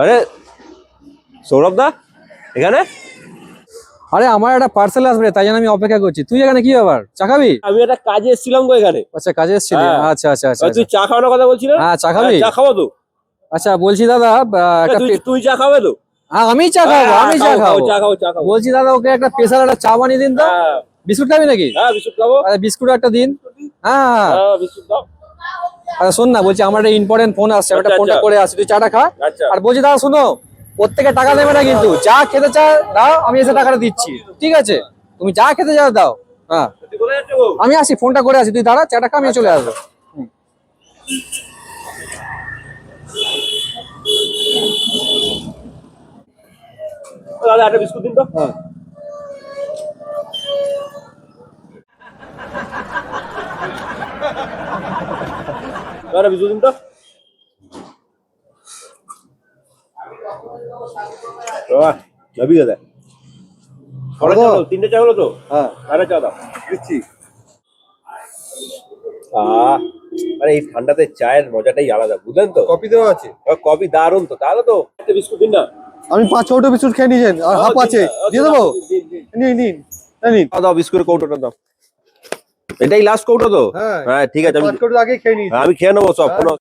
আরে সৌরভ দা এখানে? আরে আমার একটা পার্সেল আসবে, তাই জন্য আমি অপেক্ষা করছি। তুই এখানে কি ব্যাপার, চা খাবি? আমি একটা কাজে এসেছিলাম গো এখানে। আচ্ছা, কাজে এসেছিলি? হ্যাঁ। আচ্ছা আচ্ছা আচ্ছা তুই চা খাওয়ানোর কথা বলছিস না? হ্যাঁ, চা খাবি? চা খাবো তো। আচ্ছা, বলছি দাদা একটা তুই চা খাবে তো? হ্যাঁ, আমি চা খাবো, আমি চা খাবো। চা খাবো, চা খাবো। বলছি দাদা, ওকে একটা স্পেশাল একটা চা বানিয়ে দিন তো। বিস্কুট খাবি নাকি? হ্যাঁ, বিস্কুট খাবো। আরে বিস্কুট একটা দিন। হ্যাঁ হ্যাঁ। বিস্কুট দাও। আরে শোন না, বলছি আমার একটা ইম্পর্টেন্ট ফোন আসছে, একটা ফোনটা করে আসি, তুই চাটা খা। আচ্ছা। আর বলছি দাদা শোনো, প্রত্যেকে টাকা দেবে না কিন্তু, যা খেতে চা দাও, আমি এসে টাকাটা দিচ্ছি, ঠিক আছে? তুমি যা খেতে চাও দাও। হ্যাঁ, আমি আসি, ফোনটা করে আসি, তুই দাঁড়া, চাটা খা, আমি চলে আসবো। দাদা একটা বিস্কুট দিন তো। হ্যাঁ। দাদা বিস্কুট দিন তো। যাবি দাদা? তিনটে চা হলো তো? হ্যাঁ, আরে চা দাও, দিচ্ছি। আরে এই ঠান্ডাতে চায়ের মজাটাই আলাদা, বুঝলেন তো? কপি দেওয়া আছে? কফি দারুন তো। তাহলে তো একটা বিস্কুট দিন না। আমি 5-6টা বিস্কুট খেয়ে নিয়েছেন আর হাফ আছে, দিয়ে দেবো? নিন নিন নিন। দাও বিস্কুটের কৌটোটা দাও। এটাই লাস্ট কৌটো তো? হ্যাঁ ঠিক আছে, 5 কৌটো আগে খেয়ে নিয়েছি। আমি খেয়ে নেবো সব। কোনো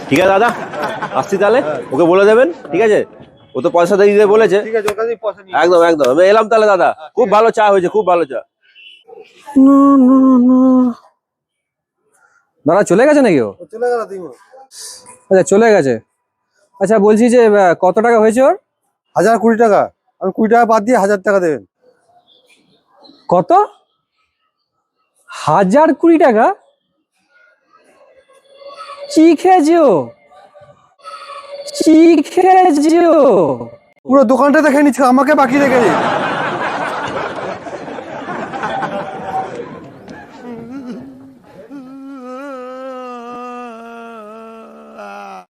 ঠিক আছে দাদা, আসছি তাহলে। ওকে বলে দেবেন, ঠিক আছে? ও তো পয়সা দিয়ে দিতে বলেছে। ঠিক আছে, ওর কাছেই পয়সা নিয়ে। একদম একদম, আমি এলাম তাহলে দাদা। খুব ভালো চা হয়েছে, খুব ভালো চা। দাদা চলে গেছে নাকি ও? ও চলে গেল দিমু। আচ্ছা, চলে গেছে। আচ্ছা, বলছি যে কত টাকা হয়েছে ওর? 1020 টাকা। আমি 20 টাকা বাদ দিয়ে 1000 টাকা দেবেন। কত? 1020 টাকা? কি খেয়েছে ও? কি খেয়েছে ও? পুরো দোকানটা দেখে নিচ্ছে, আমাকে বাকি রেখে দিন।